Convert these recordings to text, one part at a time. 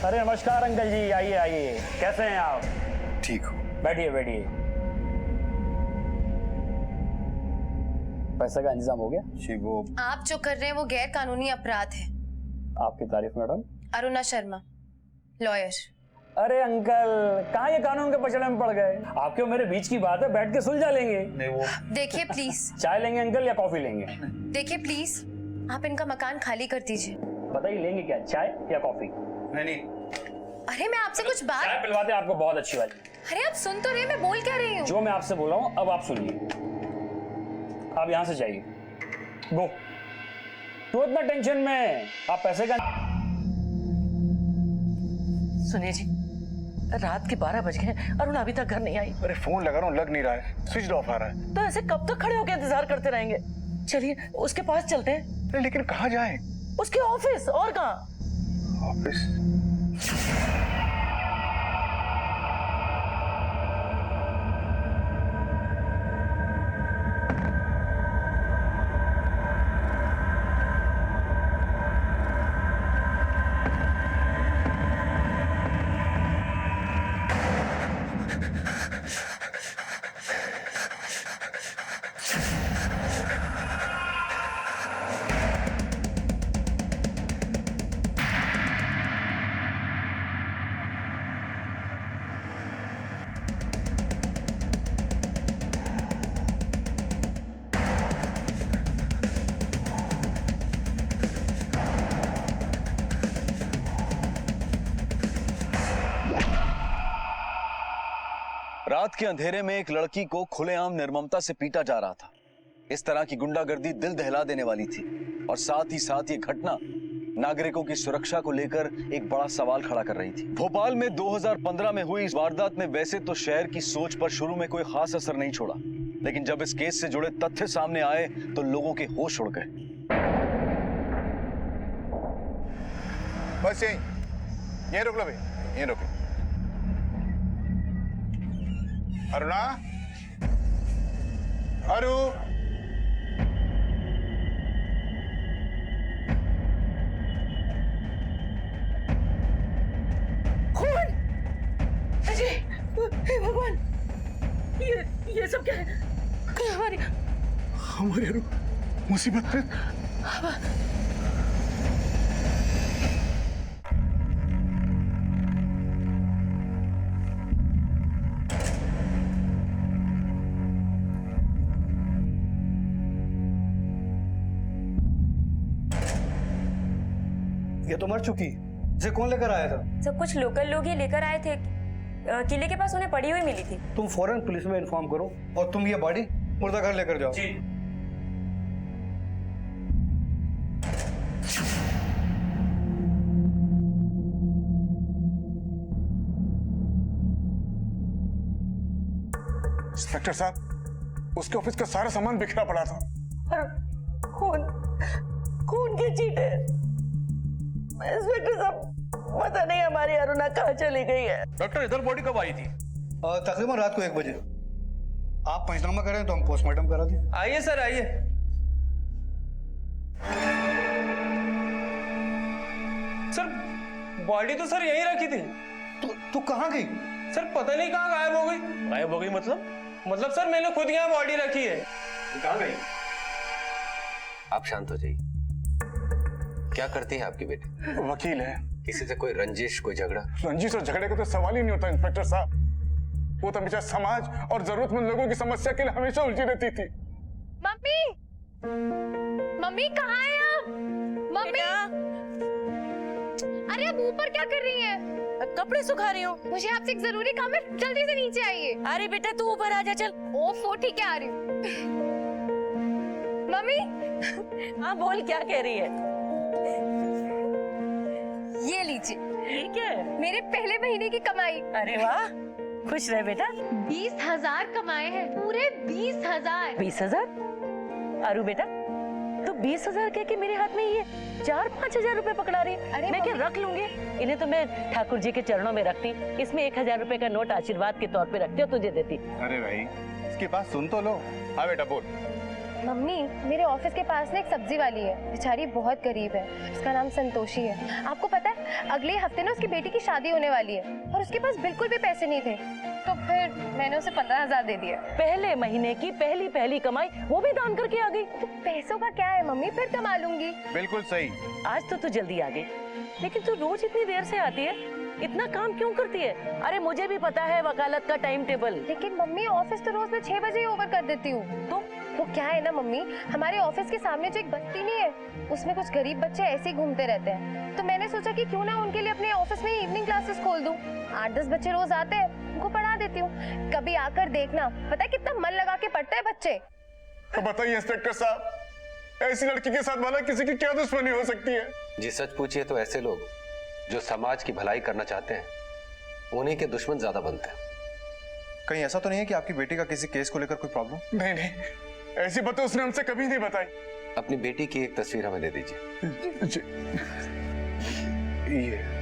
अरे नमस्कार अंकल जी, आइए आइए। कैसे हैं आप? ठीक हूँ। बैठिए बैठिए। पैसे का इंतजाम हो गया? जी वो आप जो कर रहे हैं वो गैर कानूनी अपराध है। आपकी तारीफ मैडम। अरुणा शर्मा, लॉयर। अरे अंकल, कहाँ ये कानून के पचड़े में पड़ गए? आपके और मेरे बीच की बात है, बैठ के सुलझा लेंगे। नहीं वो देखिए प्लीज, चाय लेंगे अंकल या कॉफी लेंगे? देखिए प्लीज, आप इनका मकान खाली कर दीजिए। बताइए लेंगे क्या, चाय या कॉफी? नहीं। अरे मैं आपसे कुछ बात। चाय पिलवाते आपको बहुत अच्छी वाली। अरे आप सुन तो रहे, मैं बोल क्या रही हूँ। जो मैं आपसे बोल रहा हूँ अब आप सुनिए। आप यहाँ से जाइए, गो। तो इतना टेंशन में आप पैसे का। सुनिए जी, रात के 12 बज गए, अरुण अभी तक घर नहीं आई। अरे फोन लगा रहा हूँ, लग नहीं रहा है, स्विच ऑफ आ रहा है। तो ऐसे कब तक खड़े होकर इंतजार करते रहेंगे? चलिए उसके पास चलते हैं। अरे लेकिन कहाँ जाएं? उसके ऑफिस, और कहाँ? ऑफिस? रात के अंधेरे में एक लड़की को खुलेआम निर्ममता से पीटा जा रहा था। इस तरह की गुंडागर्दी दिल दहला देने वाली थी और साथ ही साथ ये घटना नागरिकों की सुरक्षा को लेकर एक बड़ा सवाल खड़ा कर रही थी। भोपाल में 2015 में हुई इस वारदात ने वैसे तो शहर की सोच पर शुरू में कोई खास असर नहीं छोड़ा, लेकिन जब इस केस से जुड़े तथ्य सामने आए तो लोगों के होश उड़ गए। बस यहीं रुक लो भाई, यहीं रुक लो। अरुणा, अरु, खून! अजय, हे भगवान, ये सब क्या है? हमारी अरु मुसीबत में। ये तो मर चुकी। इसे कौन लेकर आया था? सब कुछ लोकल लोग ही लेकर आए थे। किले के पास उन्हें पड़ी हुई मिली थी। तुम फौरन पुलिस में इन्फॉर्म करो और तुम ये बॉडी मुर्दा घर लेकर जाओ। जी। इंस्पेक्टर साहब, उसके ऑफिस का सारा सामान बिखरा पड़ा था। खून के छींटे। इंस्पेक्टर साहब, पता नहीं हमारी अरुणा कहाँ चली गई है। डॉक्टर, इधर बॉडी कब आई थी? तकरीबन रात को 1 बजे। आप पंचनामा करें तो हम पोस्टमार्टम करा दें। आइए सर, आइए। सर बॉडी तो सर यहीं रखी थी। तू कहाँ गई? सर पता नहीं कहाँ गायब हो गई। गायब हो गई मतलब सर मैंने खुद यहाँ बॉडी रखी है। कहाँ गई? आप शांत हो जाइए। क्या करती है आपकी बेटी? वकील है। किसी से कोई रंजिश, कोई झगड़ा? रंजिश और झगड़े का तो सवाल ही नहीं होता इंस्पेक्टर साहब। वो तो हमेशा समाज और जरूरतमंद लोगों की समस्या के लिए हमेशा उलझी रहती थी। मम्मी, मम्मी कहाँ है आप? मम्मी, अरे आप ऊपर क्या कर रही हैं? कपड़े सुखा रही हूँ। मुझे आपसे एक जरूरी काम है, जल्दी से नीचे आइए। अरे बेटा तू ऊपर आ जा, चल। ओफो, ठीक है आ रही हूँ। मम्मी। हाँ बोल, क्या कह रही है? ये लीजिए। ये क्या है? मेरे पहले महीने की कमाई। अरे वाह, खुश रहे बेटा। 20,000 कमाए हैं, पूरे 20,000। 20,000? अरु बेटा, तो 20,000 कह के मेरे हाथ में ये 4-5 हजार रुपए पकड़ा रही है। अरे मैं क्या रख लूंगी? इन्हें तो मैं ठाकुर जी के चरणों में रखती, इसमें 1,000 रुपए का नोट आशीर्वाद के तौर पे रखती और तुझे देती। अरे भाई, इसकी बात सुन तो लो। हाँ बेटा बोल। मम्मी, मेरे ऑफिस के पास ना एक सब्जी वाली है, बेचारी बहुत गरीब है। उसका नाम संतोषी है। आपको पता है अगले हफ्ते ना उसकी बेटी की शादी होने वाली है और उसके पास बिल्कुल भी पैसे नहीं थे, तो फिर मैंने उसे 15,000 दे दिए। पहले महीने की पहली कमाई वो भी दान करके आ गई। तो पैसों का क्या है मम्मी, फिर कमा लूंगी। बिल्कुल सही। आज तो तू जल्दी आ गई, लेकिन तू रोज इतनी देर से आती है, इतना काम क्यों करती है? अरे मुझे भी पता है वकालत का टाइम टेबल। लेकिन मम्मी ऑफिस तो रोज मैं 6 बजे ही ओवर कर देती हूँ। तो वो क्या है ना मम्मी, हमारे ऑफिस के सामने जो एक बस्ती नहीं है, उसमें कुछ गरीब बच्चे ऐसे ही घूमते रहते हैं, तो मैंने सोचा कि क्यों ना उनके लिए अपने ऑफिस में इवनिंग क्लासेस खोल दूं। 8-10 बच्चे रोज आते हैं, उनको पढ़ा देती हूँ। कभी आकर देखना, पता है कितना मन लगा के पढ़ते हैं बच्चे। तो बताइए इंस्पेक्टर साहब, ऐसी लड़की के साथ भला किसी की क्या दुश्मनी हो सकती है? जी सच पूछिए तो ऐसे लोग जो समाज की भलाई करना चाहते हैं, उन्हीं के दुश्मन ज्यादा बनते हैं। कहीं ऐसा तो नहीं है कि आपकी बेटी का किसी केस को लेकर कोई प्रॉब्लम? नहीं नहीं, ऐसी बातें उसने हमसे कभी नहीं बताई। अपनी बेटी की एक तस्वीर हमें दे दीजिए। ये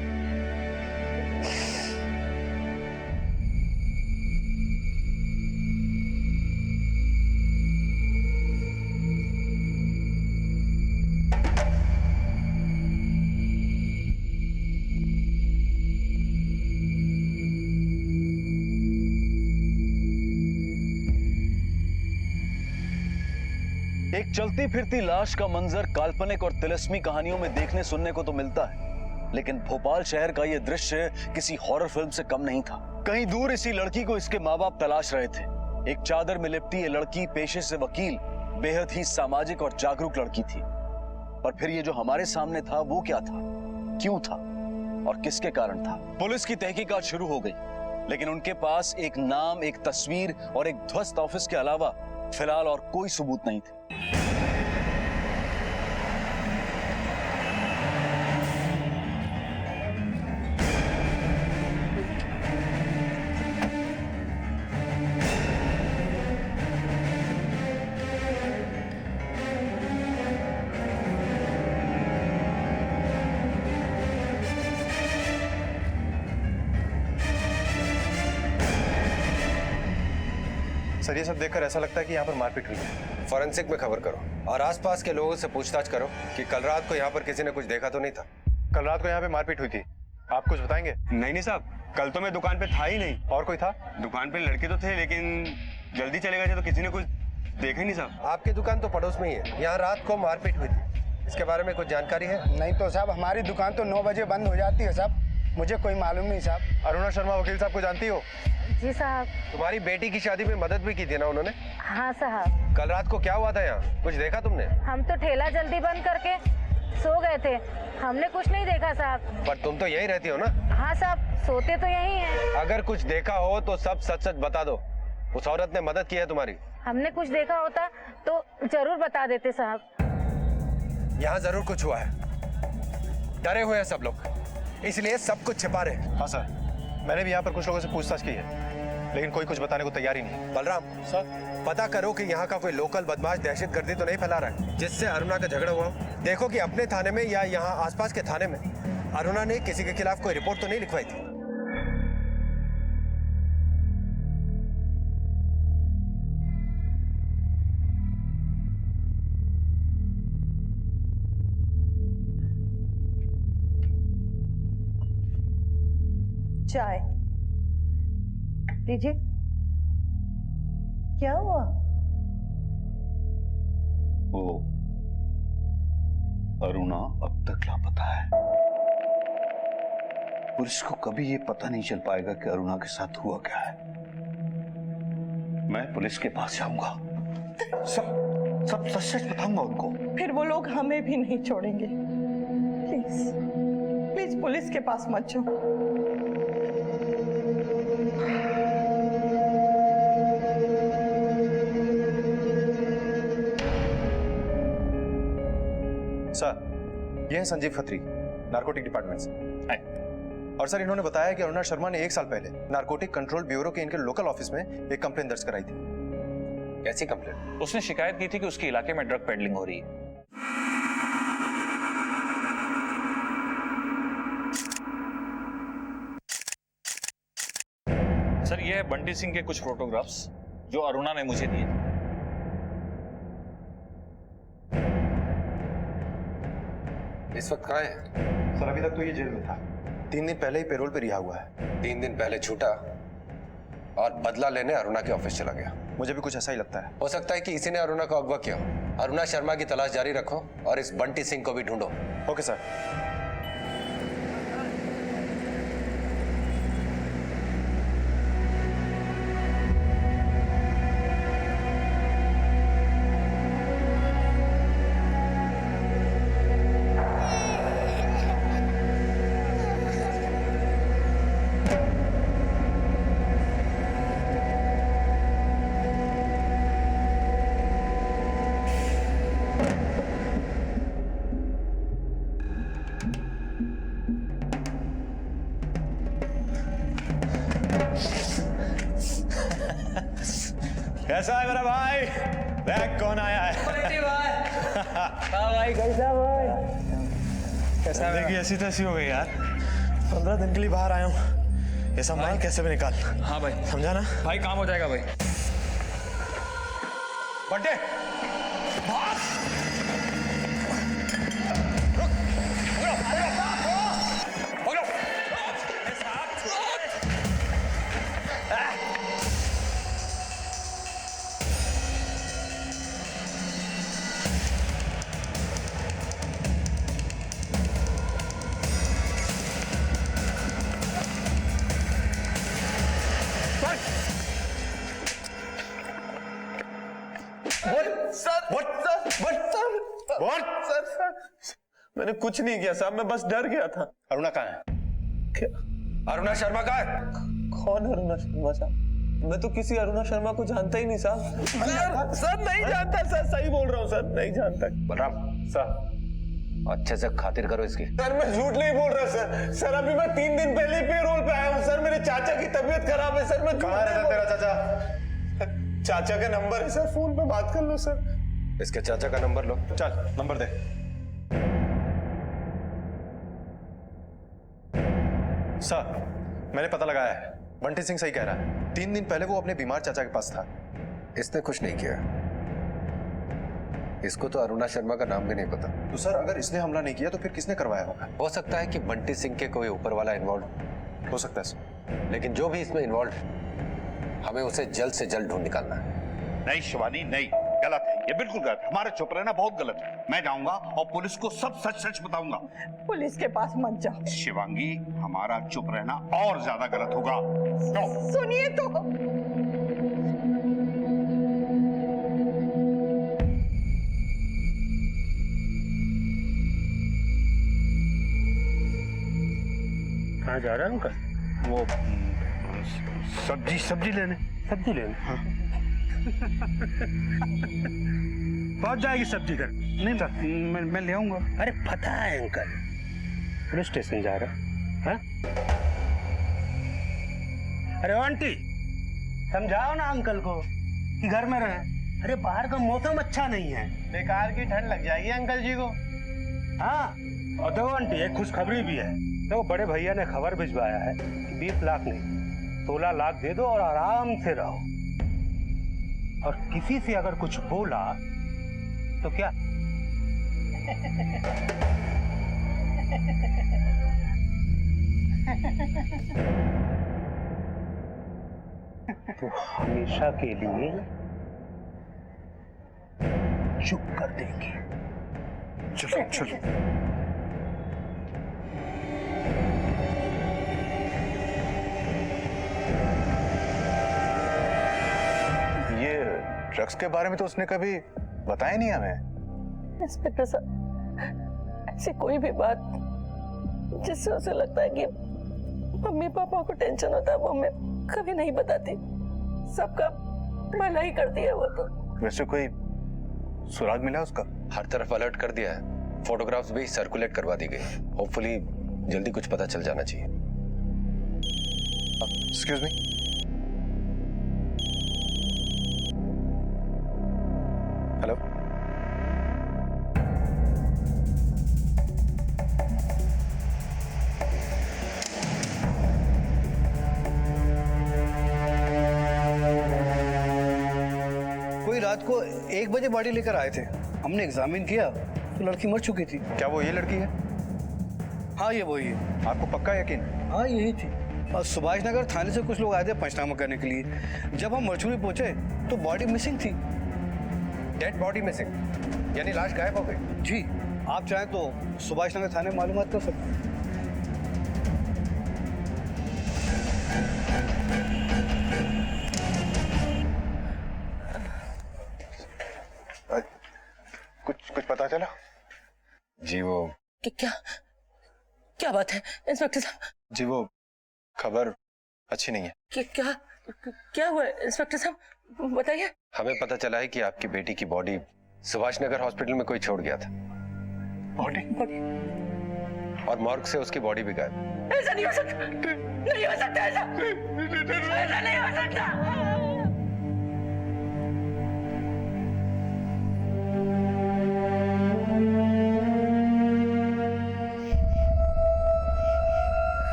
एक चलती फिरती लाश का मंजर काल्पनिक और तिलिस्मी कहानियों में देखने सुनने को तो मिलता है, लेकिन भोपाल शहर का यह दृश्य किसी हॉरर फिल्म से कम नहीं था। कहीं दूर इसी लड़की को इसके माँ बाप तलाश रहे थे। एक चादर में लिपटी ये लड़की पेशे से वकील, बेहद ही सामाजिक और जागरूक लड़की थी। और फिर ये जो हमारे सामने था वो क्या था, क्यों था और किसके कारण था? पुलिस की तहकीकात शुरू हो गई, लेकिन उनके पास एक नाम, एक तस्वीर और एक ध्वस्त ऑफिस के अलावा फिलहाल और कोई सबूत नहीं थे। सर ये सब देखकर ऐसा लगता है कि यहाँ पर मारपीट हुई है। फॉरेंसिक में खबर करो और आसपास के लोगों से पूछताछ करो कि कल रात को यहाँ पर किसी ने कुछ देखा तो नहीं था। कल रात को यहाँ पे मारपीट हुई थी, आप कुछ बताएंगे? नहीं साहब, कल तो मैं दुकान पे था ही नहीं। और कोई था? दुकान पे लड़के तो थे, लेकिन जल्दी चले गए थे तो किसी ने कुछ देखा ही नहीं साहब। आपकी दुकान तो पड़ोस में ही है, यहाँ रात को मारपीट हुई थी, इसके बारे में कुछ जानकारी है? नहीं तो साहब, हमारी दुकान तो 9 बजे बंद हो जाती है साहब, मुझे कोई मालूम नहीं साहब। अरुणा शर्मा वकील साहब को जानती हो? जी साहब। तुम्हारी बेटी की शादी में मदद भी की थी ना उन्होंने? हाँ साहब। कल रात को क्या हुआ था यहाँ, कुछ देखा तुमने? हम तो ठेला जल्दी बंद करके सो गए थे, हमने कुछ नहीं देखा साहब। पर तुम तो यही रहती हो ना? हाँ साहब, सोते तो यही हैं। अगर कुछ देखा हो तो सब सच सच बता दो। उस औरत ने मदद की है तुम्हारी? हमने कुछ देखा होता तो जरूर बता देते साहब। यहाँ जरूर कुछ हुआ है, डरे हुए हैं सब लोग, इसलिए सब कुछ छिपा रहे हैं। हाँ सर, मैंने भी यहाँ पर कुछ लोगों से पूछताछ की है, लेकिन कोई कुछ बताने को तैयार ही नहीं। बलराम सर, पता करो कि यहाँ का कोई लोकल बदमाश दहशतगर्दी तो नहीं फैला रहा है जिससे अरुणा का झगड़ा हुआ। देखो कि अपने थाने में या यहाँ आसपास के थाने में अरुणा ने किसी के खिलाफ कोई रिपोर्ट तो नहीं लिखवाई थी। चाय लीजिए। क्या हुआ? वो अरुणा अब तक लापता है। पुलिस को कभी ये पता नहीं चल पाएगा कि अरुणा के साथ हुआ क्या है। मैं पुलिस के पास जाऊंगा, सब सच सच बताऊंगा उनको। फिर वो लोग हमें भी नहीं छोड़ेंगे। प्लीज प्लीज पुलिस के पास मत जाओ। सर, ये है संजीव खत्री, नारकोटिक डिपार्टमेंट से। और सर, इन्होंने बताया कि अरुणा शर्मा ने 1 साल पहले नारकोटिक कंट्रोल ब्यूरो के इनके लोकल ऑफिस में एक कंप्लेंट दर्ज कराई थी। कैसी कंप्लेंट? उसने शिकायत की थी कि उसके इलाके में ड्रग पेडलिंग हो रही है। सर, ये है बंटी सिंह के कुछ फोटोग्राफ्स जो अरुणा ने मुझे दिए थे। इस वक्त कहाँ है? सर अभी तक तो ये जेल में था, 3 दिन पहले ही पेरोल पे रिहा हुआ है। 3 दिन पहले छूटा और बदला लेने अरुणा के ऑफिस चला गया। मुझे भी कुछ ऐसा ही लगता है। हो सकता है कि इसी ने अरुणा को अगवा किया हो। अरुणा शर्मा की तलाश जारी रखो और इस बंटी सिंह को भी ढूंढो। Okay sir. कैसा है मेरा भाई? देख कौन आया है। भाई कैसा भाई? कैसा है? ऐसी तैसी हो गई यार। 15 दिन के लिए बाहर आया हूँ, ये सब माल कैसे भी निकाल। हाँ भाई, समझा ना? भाई काम हो जाएगा भाई। बंटे मैंने कुछ नहीं किया साहब, मैं बस डर गया था। अरुणा कहाँ है? अरुणा शर्मा कहाँ है? कौन है अरुणा शर्मा साहब? मैं तो किसी अरुणा शर्मा को जानता ही नहीं साहब। सर नहीं जानता सर, सही बोल रहा हूँ सर, नहीं जानता। बलराम सर अच्छे से खातिर करो इसकी। सर मैं झूठ नहीं बोल रहा सर। सर अभी मैं 3 दिन पहले ही पेरोल पे आया हूँ सर। मेरे चाचा की तबीयत खराब है सर। मैं कहाँ रहता तेरा चाचा? चाचा का नंबर है सर, फोन पे बात कर लो सर। इसके चाचा का नंबर लो। चल नंबर दे। सर मैंने पता लगाया है, बंटी सिंह सही कह रहा है। 3 दिन पहले वो अपने बीमार चाचा के पास था। इसने कुछ नहीं किया। इसको तो अरुणा शर्मा का नाम भी नहीं पता। तो सर अगर इसने हमला नहीं किया तो फिर किसने करवाया होगा? हो सकता है कि बंटी सिंह के कोई ऊपर वाला इन्वॉल्व हो सकता है सर। लेकिन जो भी इसमें इन्वॉल्व है, हमें उसे जल्द से जल्द ढूंढ निकालना है। नहीं शिवानी नहीं, गलत है ये, बिल्कुल गलत है। हमारा चुप रहना बहुत गलत है। मैं जाऊंगा और पुलिस को सब सच सच बताऊंगा। पुलिस के पास मत जाओ। शिवांगी, हमारा चुप रहना और ज्यादा गलत होगा। सुनिए तो। कहाँ जा रहा है अंकल? वो सब्जी लेने। सब्जी लेने? हाँ। पहुंच जाएगी सब्जी घर। नहीं सर, मैं ले आऊंगा। अरे पता है अंकल, पुलिस स्टेशन जा रहा है। अरे आंटी, समझाओ ना अंकल को कि घर में रहे। अरे बाहर का मौसम अच्छा नहीं है, बेकार की ठंड लग जाएगी अंकल जी को। हाँ, और देखो आंटी, एक खुशखबरी भी है। देखो बड़े भैया ने खबर भिजवाया है कि 20 लाख नहीं 16 लाख दे दो और आराम से रहो। और किसी से अगर कुछ बोला तो क्या? तो हमेशा के लिए चुप कर देंगे। चलो चलो। ये ड्रग्स के बारे में तो उसने कभी बताया नहीं हमें। इंस्पेक्टर साहब, ऐसी कोई भी बात जिससे उसे लगता है कि मम्मी पापा को टेंशन होता है वो मैं कभी नहीं बताती। सबका भला ही करती है वो तो। वैसे कोई सुराग मिला उसका? हर तरफ अलर्ट कर दिया है, फोटोग्राफ्स भी सर्कुलेट करवा दी गई। होपफुली जल्दी कुछ पता चल जाना चाहिए। Excuse me. हेलो, कोई रात को 1 बजे बॉडी लेकर आए थे। हमने एग्जामिन किया तो लड़की मर चुकी थी। क्या वो ये लड़की है? हाँ ये वही है। आपको पक्का यकीन? हाँ यही थी। और सुभाष नगर थाने से कुछ लोग आए थे पंचनामा करने के लिए। जब हम मरचुरी पहुंचे तो बॉडी मिसिंग थी। डेड बॉडी मिसिंग यानी लाश गायब हो गई? जी, आप चाहें तो सुभाष नगर थाने मालूमात कर सकते हैं। कुछ पता चला? जी वो क्या क्या बात है इंस्पेक्टर साहब? जी वो खबर अच्छी नहीं है। क्या क्या हुआ इंस्पेक्टर साहब, बताइए। हमें पता चला है कि आपकी बेटी की बॉडी सुभाष नगर हॉस्पिटल में कोई छोड़ गया था। बॉडी? और मॉर्ग से उसकी बॉडी भी गायब। ऐसा नहीं हो सकता, नहीं हो सकता, ऐसा नहीं हो सकता।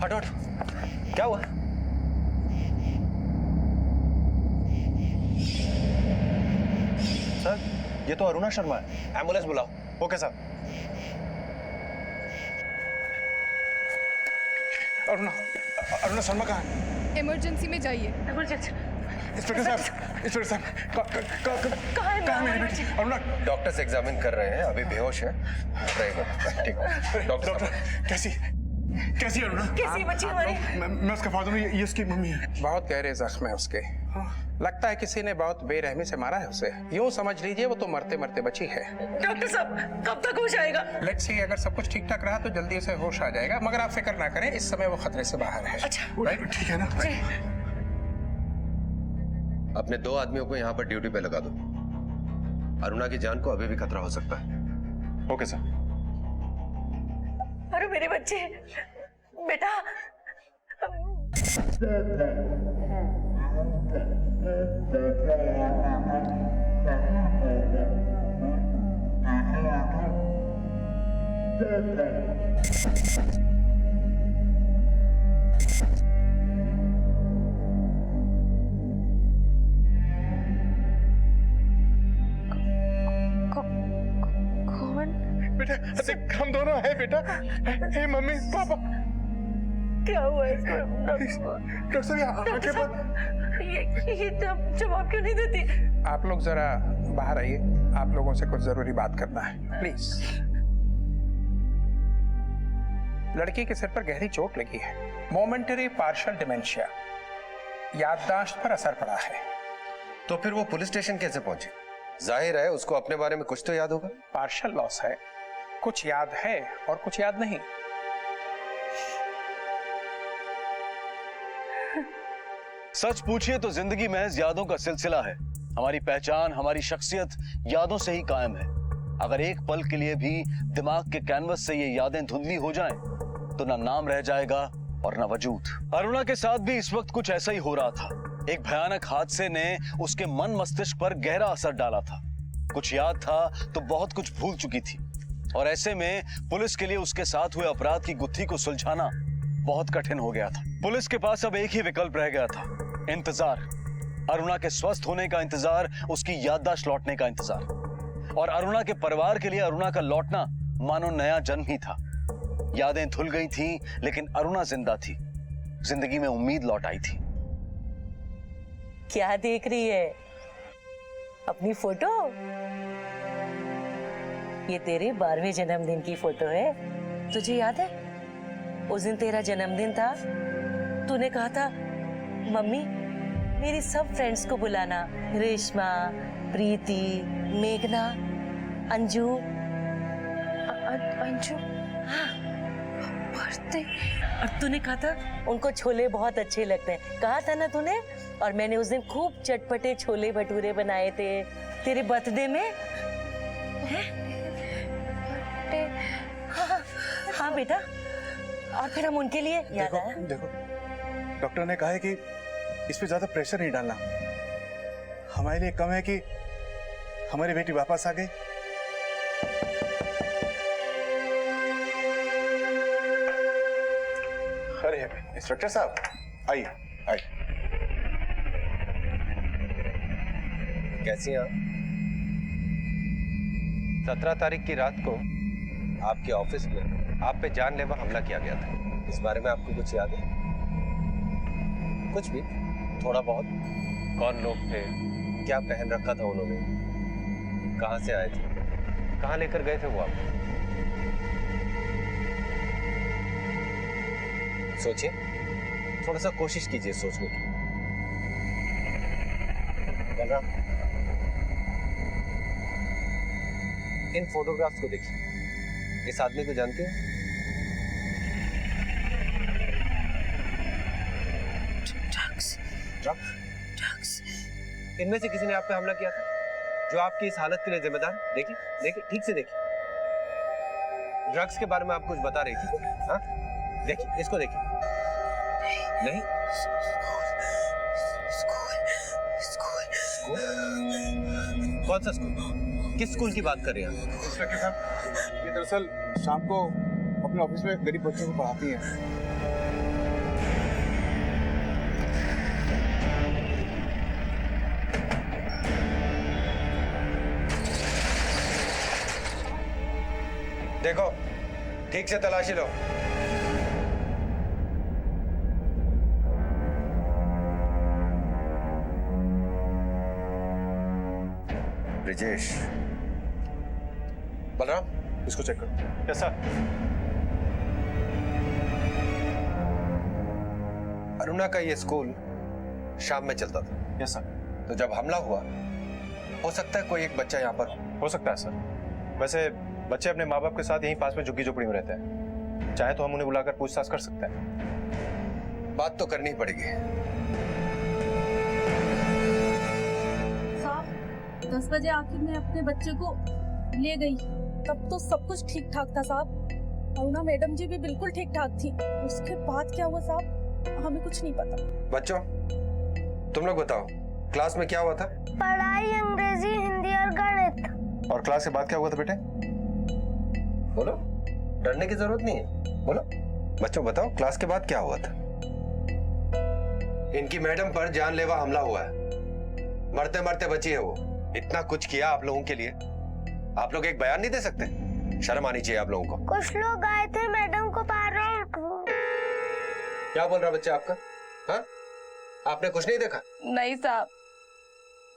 हटो, क्या हुआ? सर, ये तो अरुणा शर्मा है। एम्बुलेंस बुलाओ। Okay sir. अरुणा शर्मा कहाँ है? इमरजेंसी में जाइए। इंस्पेक्टर साहब कहाँ है मेरी बेटी? अरुणा। डॉक्टर्स एग्जामिन कर रहे हैं, अभी बेहोश है। ठीक। डॉक्टर कैसी अरुणा? कैसी बच्ची हमारी? मैं उसका फादर हूँ, ये उसकी मम्मी है। बहुत गहरे जख्म है उसके। लगता है किसी ने बहुत बेरहमी से मारा है उसे। यूं समझ लीजिए वो तो मरते मरते बची है। डॉक्टर साहब कब तक होश आएगा? लेट्स सी, अगर सब कुछ ठीक ठाक रहा तो जल्दी से होश आ जाएगा, मगर आप फिक्र ना करें, इस समय वो खतरे से बाहर है। अच्छा ठीक है ना? अपने 2 आदमियों को यहाँ पर ड्यूटी पे लगा दो। अरुणा की जान को अभी भी खतरा हो सकता है। Okay sir. अरे मेरे बच्चे, बेटा। बेटा हम दोनों हैं बेटा। हे मम्मी पापा। क्या हुआ इसको? डॉक्टर साहब ये जवाब क्यों नहीं देती? आप लोग जरा बाहर आइए, आप लोगों से कुछ जरूरी बात करना है, प्लीज। लड़की के सिर पर गहरी चोट लगी है, मोमेंटरी पार्शियल डिमेंशिया, याददाश्त पर असर पड़ा है। तो फिर वो पुलिस स्टेशन कैसे पहुंची? जाहिर है उसको अपने बारे में कुछ तो याद होगा। पार्शियल लॉस है, कुछ याद है और कुछ याद नहीं। सच पूछिए तो जिंदगी महज यादों का सिलसिला है। हमारी पहचान, हमारी शख्सियत यादों से ही कायम है। अगर एक पल के लिए भी दिमाग के कैनवस से ये यादें धुंधली हो जाएं, तो ना नाम रह जाएगा और ना वजूद। अरुणा के साथ भी इस वक्त कुछ ऐसा ही हो रहा था। एक भयानक हादसे ने उसके मन मस्तिष्क पर गहरा असर डाला था। कुछ याद था तो बहुत कुछ भूल चुकी थी, और ऐसे में पुलिस के लिए उसके साथ हुए अपराध की गुत्थी को सुलझाना बहुत कठिन हो गया था। पुलिस के पास अब एक ही विकल्प रह गया था, इंतजार। अरुणा के स्वस्थ होने का इंतजार, उसकी याददाश्त लौटने का इंतजार। और अरुणा के परिवार के लिए अरुणा का लौटना मानो नया जन्म ही था। यादें धुल गई थी, लेकिन अरुणा जिंदा थी। जिंदगी में उम्मीद लौट आई थी। क्या देख रही है? अपनी फोटो? ये तेरे 12वें जन्मदिन की फोटो है। तुझे याद है उस दिन तेरा जन्मदिन था, तूने कहा था मम्मी मेरी सब फ्रेंड्स को बुलाना, रेशमा, प्रीति, मेघना, अंजू। अंजू? हाँ, बर्थडे। और तूने कहा था उनको छोले बहुत अच्छे लगते हैं, कहा था ना तूने? और मैंने उस दिन खूब चटपटे छोले भटूरे बनाए थे तेरे बर्थडे में। हाँ बेटा, और फिर हम उनके लिए याद आया। देखो डॉक्टर ने कहा है कि इस पे ज्यादा प्रेशर नहीं डालना। हमारे लिए कम है कि हमारी बेटी वापस आ गई। अरे इंस्पेक्टर साहब, आइए आइए। कैसी हैं आप? 17 तारीख की रात को आपके ऑफिस में आप पे जानलेवा हमला किया गया था। इस बारे में आपको कुछ याद है? कुछ भी, थोड़ा बहुत? कौन लोग थे, क्या पहन रखा था उन्होंने, कहां से आए थे, कहां लेकर गए थे वो आपको? सोचिए, थोड़ा सा कोशिश कीजिए सोचने की। बलराम, इन फोटोग्राफ्स को देखिए। इस आदमी को जानते हैं? ड्रग्स। इनमें से किसी ने आप पे हमला किया था जो आपकी इस हालत के लिए जिम्मेदार? देखिए देखिए, ठीक से देखिए। ड्रग्स के बारे में आप कुछ बता रही थी, हाँ? देखिए, इसको देखिए। नहीं? स्कूल? कौन सा स्कूल? किस स्कूल की बात कर रहे हैं? इंस्पेक्टर साहब, ये दरअसल शाम को अपने ऑफिस में गरीब बच्चों को पढ़ाती हैं। देखो, ठीक से तलाशी लो। ब्रिजेश, बलराम, इसको चेक करो। कैसा? अरुणा का ये स्कूल शाम में चलता था। Yes sir. तो जब हमला हुआ, हो सकता है कोई एक बच्चा यहाँ पर हो सकता है सर। वैसे बच्चे अपने माँ बाप के साथ यहीं पास में झुग्गी झोपड़ी में रहते हैं। चाहे तो हम उन्हें बुलाकर पूछताछ कर सकते हैं। बात तो करनी पड़ेगी। साहब, 10 बजे आखिर में अपने बच्चे को ले गई, तब तो सब कुछ ठीक ठाक था साहब। अरुणा मैडम जी भी बिल्कुल ठीक ठाक थी। उसके बाद क्या हुआ साहब, हमें कुछ नहीं पता। बच्चों, तुम लोग बताओ, क्लास में क्या हुआ था? पढ़ाई, अंग्रेजी, हिंदी और गणित। और क्लास के बाद क्या हुआ था बेटे? बोलो, डरने की जरूरत नहीं है, बोलो। बच्चों बताओ, क्लास के बाद क्या हुआ था? इनकी मैडम पर जानलेवा हमला हुआ है, मरते मरते बची है वो। इतना कुछ किया आप लोगों के लिए, आप लोग एक बयान नहीं दे सकते? शर्म आनी चाहिए आप लोगों को। कुछ लोग आए थे मैडम को पैरोल। क्या बोल रहा बच्चा आपका? हाँ, आपने कुछ नहीं देखा? नहीं साहब,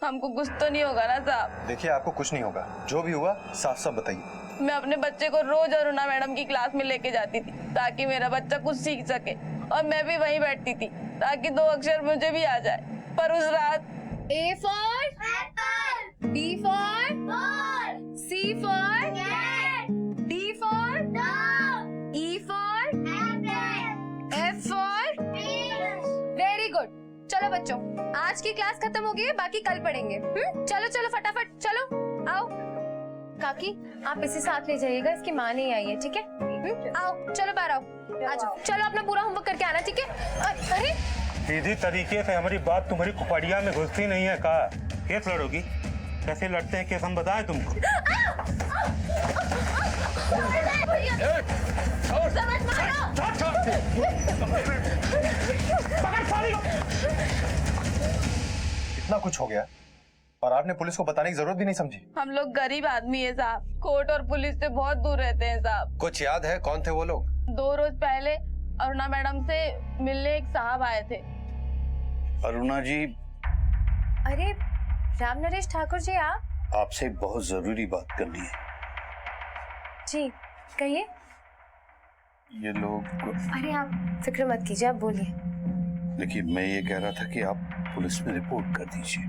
हमको कुछ तो नहीं होगा ना साहब। देखिए, आपको कुछ नहीं होगा। जो भी हुआ साफ साफ बताइए। मैं अपने बच्चे को रोज अरुणा मैडम की क्लास में लेके जाती थी ताकि मेरा बच्चा कुछ सीख सके, और मैं भी वहीं बैठती थी ताकि 2 अक्षर मुझे भी आ जाए। पर उस रात A for apple, B for ball, C for cat, D for dog, E for apple, F for fish. Very good. चलो बच्चों, आज की क्लास खत्म हो गई है, बाकी कल पढ़ेंगे। चलो चलो फटाफट चलो, आओ। काकी, आप इसे साथ ले जाइएगा, इसकी माँ नहीं आई है, ठीक है? आओ, चलो बाहर आओ, आ जाओ। चलो अपना पूरा होमवर्क करके आना, ठीक है? अरे सीधी तरीके से हमारी बात तुम्हारी खुपड़िया में घुसती नहीं है। का केस लड़ोगी? कैसे लड़ते हैं केस हम बताएं तुमको? इतना कुछ हो गया और आपने पुलिस को बताने की जरूरत भी नहीं समझी? हम लोग गरीब आदमी है साहब, कोर्ट और पुलिस से बहुत दूर रहते हैं साहब। कुछ याद है कौन थे वो लोग? 2 रोज पहले अरुणा मैडम से मिलने एक साहब आए थे। अरुणा जी, अरे राम नरेश ठाकुर जी, आप? आपसे बहुत जरूरी बात करनी है। जी कहिए। ये लोग, अरे आप फिक्र मत कीजिए, आप बोलिए। देखिए, मैं ये कह रहा था कि आप पुलिस में रिपोर्ट कर दीजिए।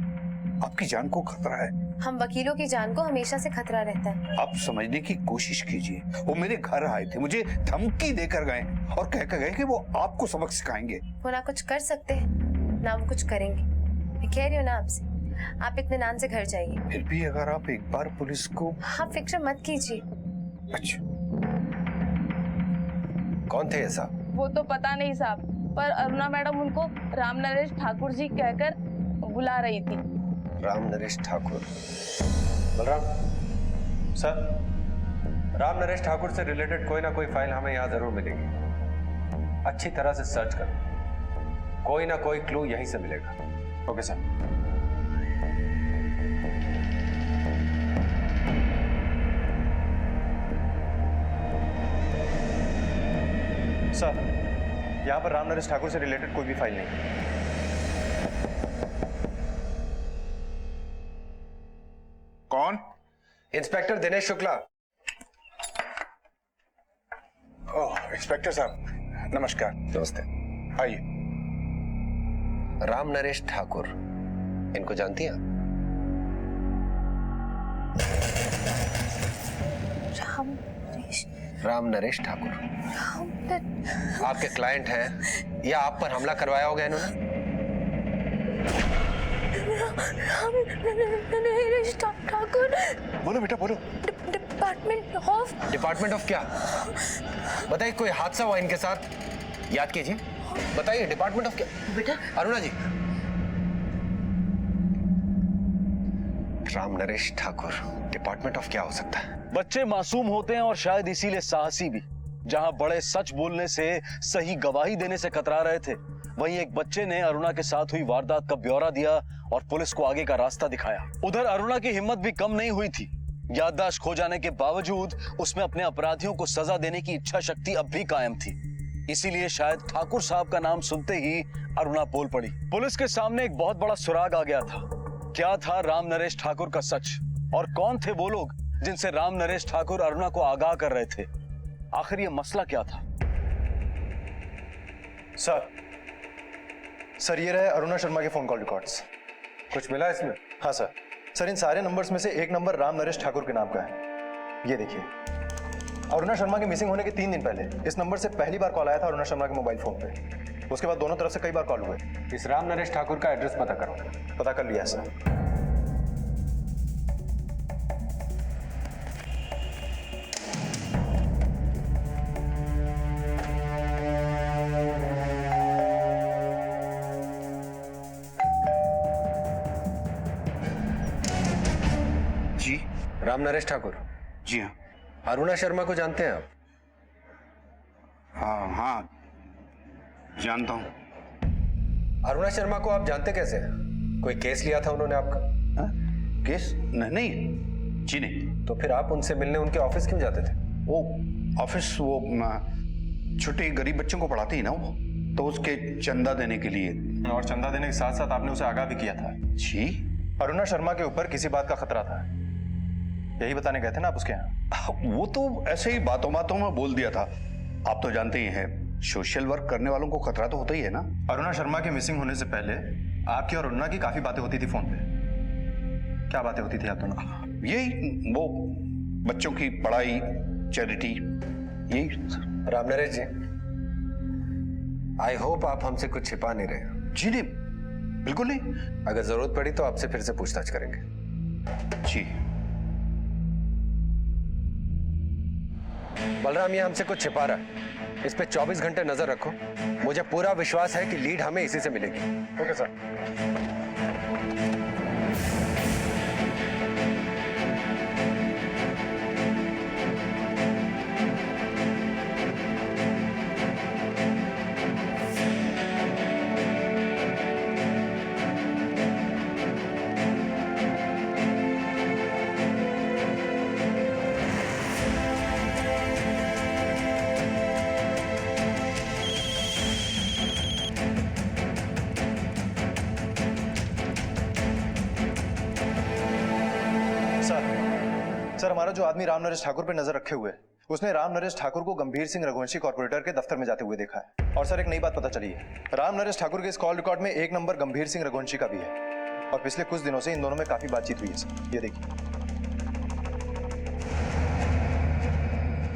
आपकी जान को खतरा है। हम वकीलों की जान को हमेशा से खतरा रहता है। आप समझने की कोशिश कीजिए। वो मेरे घर आए थे, मुझे धमकी देकर गए और कहकर गए कि वो आपको सबक सिखाएंगे। वो ना कुछ कर सकते हैं ना वो कुछ करेंगे। मैं कह रही हूँ ना आपसे, आप इत्मीनान से घर जाइए। फिर भी अगर आप एक बार पुलिस को... हाँ, फिक्र मत कीजिए। अच्छा, कौन थे ऐसा? वो तो पता नहीं साहब, पर अरुणा मैडम उनको राम नरेश ठाकुर जी कहकर बुला रही थी। राम नरेश ठाकुर? बलराम सर, राम नरेश ठाकुर से रिलेटेड कोई ना कोई फाइल हमें यहाँ जरूर मिलेगी। अच्छी तरह से सर्च करो, कोई ना कोई क्लू यहीं से मिलेगा। Okay sir. सर, यहाँ पर राम नरेश ठाकुर से रिलेटेड कोई भी फाइल नहीं है। कौन? इंस्पेक्टर दिनेश शुक्ला। ओह, इंस्पेक्टर साहब नमस्कार। नमस्ते। आइए। राम नरेश ठाकुर, इनको जानती हैं आप? राम नरेश ठाकुर आपके क्लाइंट हैं या आप पर हमला करवाया होगा इन्होंने? ठाकुर। बोलो बेटा बोलो। डिपार्टमेंट ऑफ क्या? बताइए, कोई हादसा हुआ इनके साथ? याद कीजिए, बताइए डिपार्टमेंट ऑफ क्या? बेटा अरुणा जी। राम नरेश ठाकुर, डिपार्टमेंट ऑफ क्या हो सकता है? बच्चे मासूम होते हैं और शायद इसीलिए साहसी भी। जहां बड़े सच बोलने से, सही गवाही देने से कतरा रहे थे, वहीं एक बच्चे ने अरुणा के साथ हुई वारदात का ब्यौरा दिया और पुलिस को आगे का रास्ता दिखाया। उधर अरुणा की हिम्मत भी कम नहीं हुई थी। याददाश्त खो जाने के बावजूद उसमें अपने अपराधियों को सजा देने की इच्छा शक्ति अब भी कायम थी। इसीलिए शायद ठाकुर साहब का नाम सुनते ही अरुणा बोल पड़ी। पुलिस के सामने एक बहुत बड़ा सुराग आ गया था। क्या था राम नरेश ठाकुर का सच, और कौन थे वो लोग जिनसे राम नरेश ठाकुर अरुणा को आगाह कर रहे थे? आखिर ये मसला क्या था? सर ये रहे अरुणा शर्मा के फोन कॉल रिकॉर्ड्स। कुछ मिला इसमें? हाँ सर। सर इन सारे नंबर्स में से एक नंबर राम नरेश ठाकुर के नाम का है। ये देखिए, अरुणा शर्मा के मिसिंग होने के 3 दिन पहले इस नंबर से पहली बार कॉल आया था अरुणा शर्मा के मोबाइल फोन पे। उसके बाद दोनों तरफ से कई बार कॉल हुए। इस राम नरेश ठाकुर का एड्रेस पता करो। पता कर लिया सर। जी राम नरेश ठाकुर? जी हाँ। अरुणा शर्मा को जानते हैं आप? हाँ हाँ जानता हूँ। अरुणा शर्मा को आप जानते कैसे हैं? कोई केस लिया था उन्होंने आपका? केस? नहीं जी नहीं। तो फिर आप उनसे मिलने उनके ऑफिस क्यों जाते थे? वो ऑफिस वो छोटे गरीब बच्चों को पढ़ाती है ना वो, तो उसके चंदा देने के लिए। और चंदा देने के साथ साथ आपने उसे आगाह भी किया था। जी? अरुणा शर्मा के ऊपर किसी बात का खतरा था, यही बताने गए थे ना आप उसके यहाँ? वो तो ऐसे ही बातों बातों में बोल दिया था। आप तो जानते ही हैं, सोशल वर्क करने वालों को खतरा तो होता ही है ना। अरुणा शर्मा के मिसिंग होने से पहले आपकी और अरुणा की काफी बातें होती थी फोन पे। क्या बातें होती थी आप दोनों? यही वो बच्चों की पढ़ाई, चैरिटी, यही। राम नरेश जी, आई होप आप हमसे कुछ छिपा नहीं रहे। जी नहीं, बिल्कुल नहीं। अगर जरूरत पड़ी तो आपसे फिर से पूछताछ करेंगे। जी। बलराम ये हमसे कुछ छिपा रहा है, इस पे 24 घंटे नजर रखो। मुझे पूरा विश्वास है कि लीड हमें इसी से मिलेगी। Okay sir. सर हमारा जो आदमी राम नरेश ठाकुर पे नजर रखे हुए है, उसने राम नरेश ठाकुर को गंभीर सिंह रघुवंशी कॉर्पोरेटर के दफ्तर में जाते हुए देखा है। और सर एक नई बात पता चली है, राम नरेश ठाकुर के इस कॉल रिकॉर्ड में एक नंबर गंभीर सिंह रघुवंशी का भी है। और पिछले कुछ दिनों से इन दोनों में काफी बातचीत हुई है सर। ये देखिए।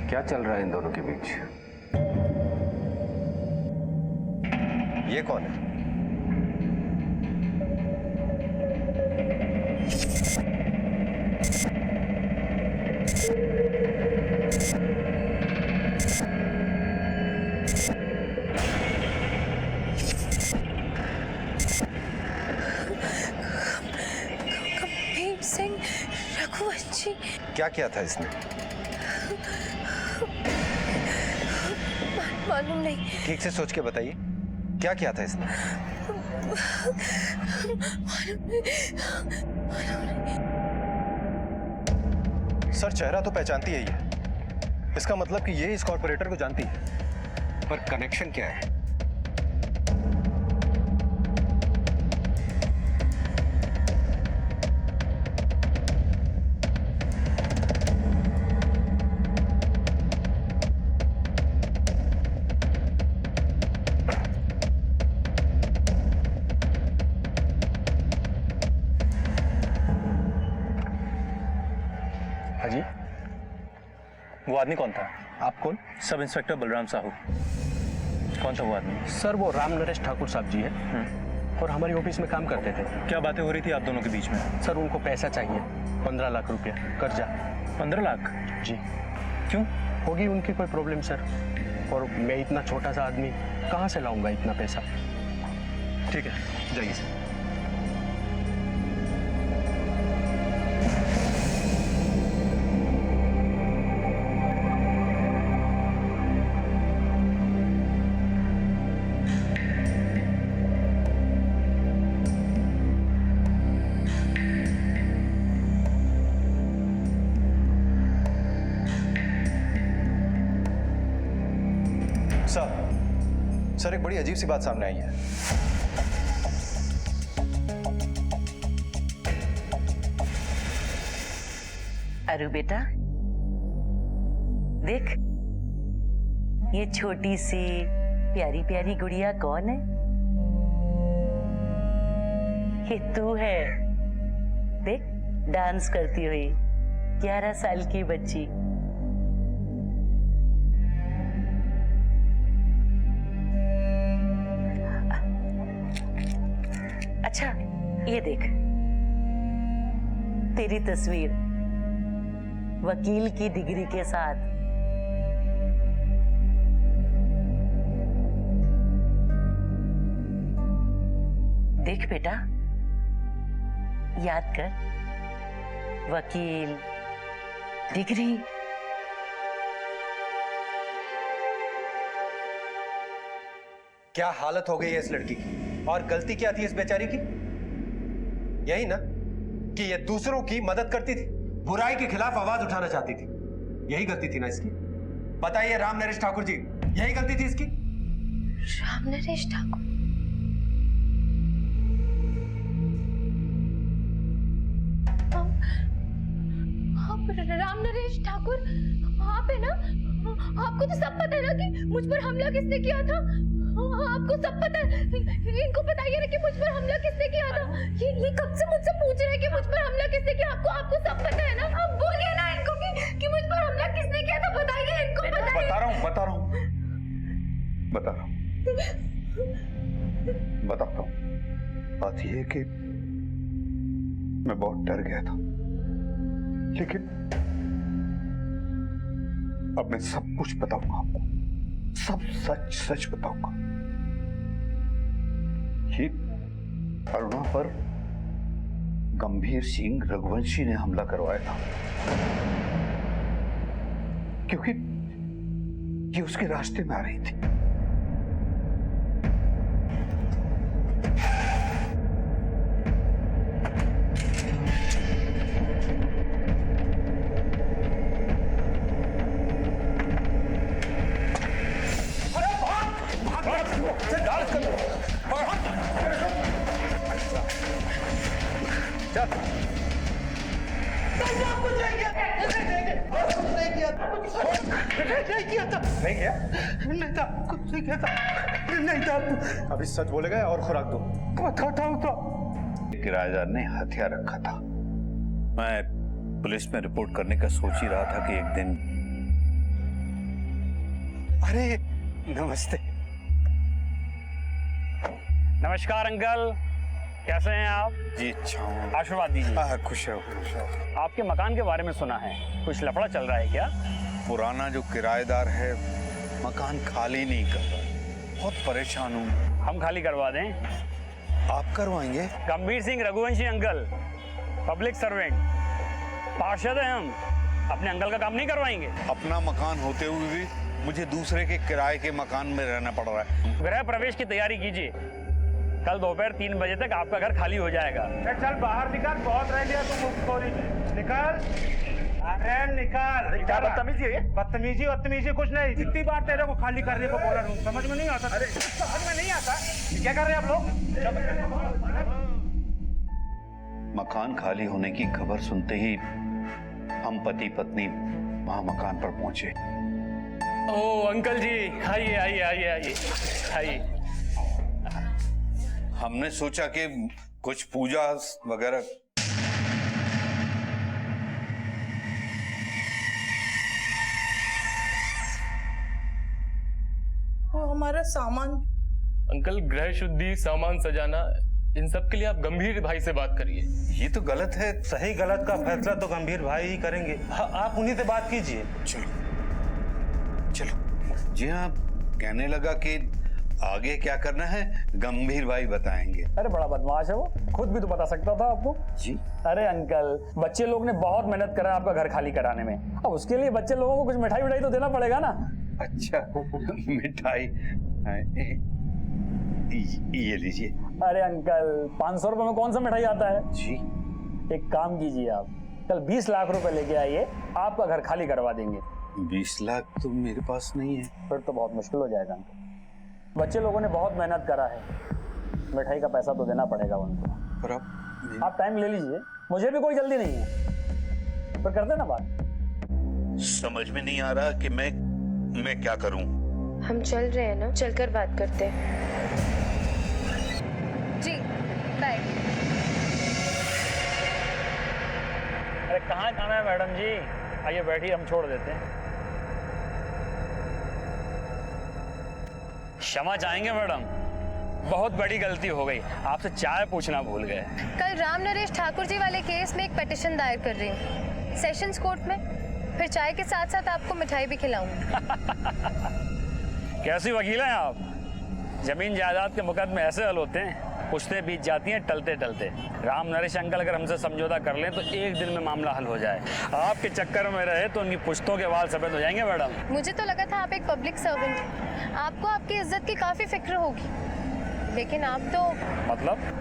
क्या चल रहा है इन दोनों के बीच? ये कौन है? जी क्या किया था इसने? मालूम नहीं। ठीक से सोच के बताइए, क्या किया था इसने? सर चेहरा तो पहचानती है ये, इसका मतलब कि ये इस कॉर्पोरेटर को जानती है। पर कनेक्शन क्या है? हाजी, वो आदमी कौन था? आप कौन? Sub inspector Balram Sahu. कौन सा वो आदमी? सर वो राम नरेश ठाकुर साहब जी है और हमारी ऑफिस में काम करते थे। क्या बातें हो रही थी आप दोनों के बीच में? सर उनको पैसा चाहिए, 15 लाख रुपया कर्जा। 15 लाख? जी। क्यों? होगी उनकी कोई प्रॉब्लम सर, और मैं इतना छोटा सा आदमी कहाँ से लाऊंगा इतना पैसा। ठीक है, जाइए सर। सर एक बड़ी अजीब सी बात सामने आई है। अरु बेटा देख, ये छोटी सी प्यारी प्यारी गुड़िया कौन है? ये तू है। देख डांस करती हुई 11 साल की बच्ची। अच्छा ये देख, तेरी तस्वीर वकील की डिग्री के साथ। देख बेटा, याद कर, वकील, डिग्री। क्या हालत हो गई है इस लड़की की? और गलती क्या थी इस बेचारी की? यही ना कि ये दूसरों की मदद करती थी, बुराई के खिलाफ आवाज उठाना चाहती थी। यही गलती थी ना इसकी? बताइए राम नरेश ठाकुर जी, यही गलती थी इसकी? राम नरेश ठाकुर? राम नरेश ठाकुर आप है ना? आपको तो सब पता है ना कि मुझ पर हमला किसने किया था? आपको सब पता है। इनको बताइए ना कि मुझ पर हमला किसने किया था। ये कब से मुझसे पूछ रहे हैं कि मुझ पर हमला किसने किया। आपको सब पता है ना? आप बोलिए ना इनको कि मुझ पर हमला किसने किया था। बताइए इनको, बताइए। बता रहा हूँ बताता हूँ। बात यह है कि मैं बहुत डर गया था, लेकिन अब मैं सब कुछ बताऊंगा आपको, सब सच सच बताऊंगा। ये अरुणा पर गंभीर सिंह रघुवंशी ने हमला करवाया था, क्योंकि ये उसके रास्ते में आ रही थी। अभी सच बोलेगा और खुराक दो। बताता हूं तो किराएदार ने हथियार रखा था। मैं पुलिस में रिपोर्ट करने का सोच ही रहा था कि एक दिन। अरे नमस्ते। नमस्कार अंकल, कैसे हैं आप? जी अच्छा हूँ। आशीर्वाद दीजिए। खुश रहो खुश रहो। आपके मकान के बारे में सुना है, कुछ लफड़ा चल रहा है क्या? पुराना जो किराएदार है मकान खाली नहीं कर रहा, बहुत परेशान हूँ। हम खाली करवा दें? आप करवाएंगे? गंभीर Singh Raghuvanshi uncle, public servant. पार्षद हैं हम, अपने अंकल का काम नहीं करवाएंगे? अपना मकान होते हुए भी मुझे दूसरे के किराए के मकान में रहना पड़ रहा है। गृह प्रवेश की तैयारी कीजिए, कल दोपहर 3 बजे तक आपका घर खाली हो जाएगा। चल बाहर निकल, बहुत रह लिया तुम मुफ्तखोरी में। निकल, अरे निकल। क्या बदतमीजी है? बदतमीजी कुछ नहीं। कितनी बार तेरे को खाली करने को बोला हूँ, समझ में नहीं आता? अरे समझ में नहीं आता क्या कर रहे हैं आप लोग? मकान खाली होने की खबर सुनते ही हम पति पत्नी वहां मकान पर पहुंचे। ओ अंकल जी, आइए आइए आइए आइए आइए। हमने सोचा कि कुछ पूजा वगैरह। वो हमारा सामान। अंकल, गृह शुद्धि, सामान सजाना, इन सब के लिए आप गंभीर भाई से बात करिए। ये तो गलत है। सही गलत का फैसला तो गंभीर भाई ही करेंगे। आप उन्हीं से बात कीजिए। चलो चलो। जी हाँ, कहने लगा कि आगे क्या करना है गंभीर भाई बताएंगे। अरे बड़ा बदमाश है वो, खुद भी तो बता सकता था आपको। जी। अरे अंकल, बच्चे लोग ने बहुत मेहनत करा आपका घर खाली कराने में, अब उसके लिए बच्चे लोगों को कुछ मिठाई विठाई तो देना पड़ेगा ना। अच्छा मिठाई, ये लीजिए। अरे अंकल, 500 रुपए में कौन सा मिठाई आता है? जी। एक काम कीजिए, आप कल 20 लाख रुपए लेके आइए, आपका घर खाली करवा देंगे। 20 लाख तो मेरे पास नहीं है। फिर तो बहुत मुश्किल हो जाएगा अंकल, बच्चे लोगों ने बहुत मेहनत करा है, मिठाई का पैसा तो देना पड़ेगा उनको। पर आप टाइम ले लीजिए, मुझे भी कोई जल्दी नहीं है, पर करते ना बात। समझ में नहीं आ रहा कि मैं क्या करूं। हम चल रहे हैं ना, चलकर बात करते हैं। जी बाय। अरे कहाँ जाना है मैडम जी? आइए बैठिए, हम छोड़ देते हैं। क्षमा चाहेंगे मैडम, बहुत बड़ी गलती हो गई, आपसे चाय पूछना भूल गए। कल राम नरेश ठाकुर जी वाले केस में एक पिटीशन दायर कर रही हूँ सेशंस कोर्ट में, फिर चाय के साथ साथ आपको मिठाई भी खिलाऊंगी। कैसी वकील हैं आप? जमीन जायदाद के मुकदमे ऐसे हल होते हैं, पुश्तें बीत जाती हैं टलते टलते। राम नरेश अंकल अगर हमसे समझौता कर लें तो एक दिन में मामला हल हो जाए। आपके चक्कर में रहे तो उनकी पुश्तों के वाल सफेद हो जाएंगे मैडम। मुझे तो लगा था आप एक पब्लिक सर्वेंट हैं, आपको आपकी इज्जत की काफी फिक्र होगी, लेकिन आप तो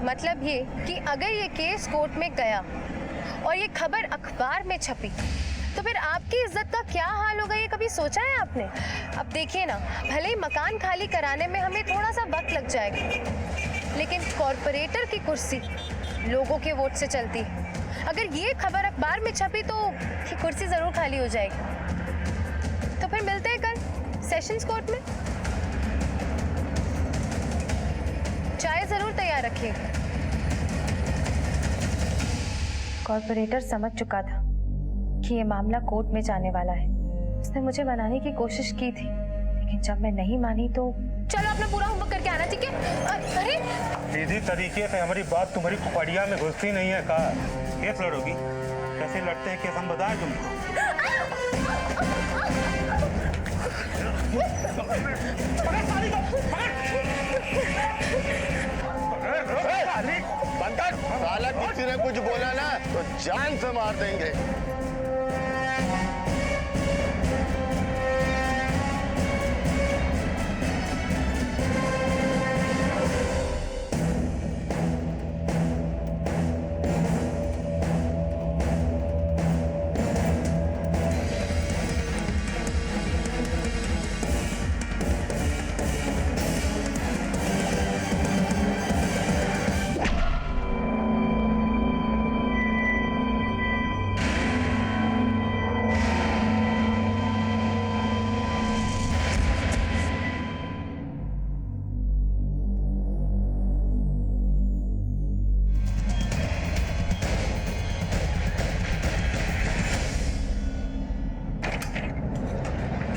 मतलब ये कि अगर ये केस कोर्ट में गया और ये खबर अखबार में छपी तो फिर आपकी इज्जत का क्या हाल होगा, ये कभी सोचा है आपने? अब देखिए ना, भले ही मकान खाली कराने में हमें थोड़ा सा वक्त लग जाएगा, लेकिन कॉर्पोरेटर की कुर्सी लोगों के वोट से चलती है। अगर ये खबर अखबार में छपी तो ये कुर्सी जरूर खाली हो जाएगी। तो फिर मिलते हैं कल सेशंस कोर्ट में। चाय जरूर तैयार रखिएगा। कॉर्पोरेटर समझ चुका था कि ये मामला कोर्ट में जाने वाला है। उसने मुझे मनाने की कोशिश की थी, लेकिन जब मैं नहीं मानी तो चलो अपना पूरा होमवर्क करके आना, ठीक है? अरे सीधी तरीके से हमारी बात तुम्हारी खोपड़िया में घुसती नहीं है। कहा केस लड़ोगी? कैसे लड़ते हैं केस हम बताएं तुमको? साला किसी ने कुछ बोला ना तो जान से मार देंगे।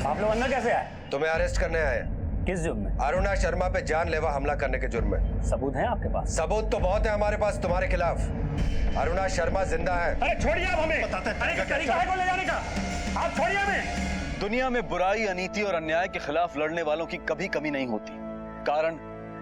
आप लोग अंदर कैसे आए? तुम्हें अरेस्ट करने आए। किस जुर्म में? अरुणा शर्मा पे जानलेवा हमला करने के जुर्म में। सबूत है आपके पास? सबूत तो बहुत है हमारे पास तुम्हारे खिलाफ। अरुणा शर्मा जिंदा है। अरे छोड़िए आप हमें। अरे तरीका है को ले जाने का, आप छोड़िए हमें। दुनिया में बुराई, अनीति और अन्याय के खिलाफ लड़ने वालों की कभी कमी नहीं होती। कारण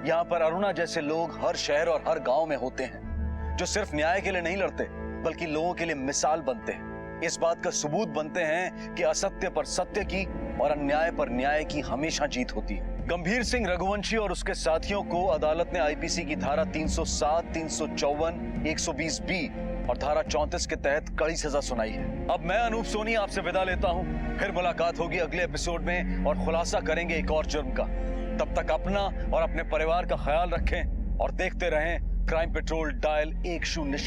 यहाँ पर अरुणा जैसे लोग हर शहर और हर गांव में होते हैं, जो सिर्फ न्याय के लिए नहीं लड़ते बल्कि लोगों के लिए मिसाल बनते हैं। इस बात का सबूत बनते हैं कि असत्य पर सत्य की और अन्याय पर न्याय की हमेशा जीत होती है। गंभीर सिंह रघुवंशी और उसके साथियों को अदालत ने आईपीसी की धारा 307, 354, 120 बी और धारा 34 के तहत कड़ी सजा सुनाई है। अब मैं अनूप सोनी आपसे विदा लेता हूं। फिर मुलाकात होगी अगले एपिसोड में और खुलासा करेंगे एक और जुर्म का। तब तक अपना और अपने परिवार का ख्याल रखें और देखते रहें क्राइम पेट्रोल डायल 100।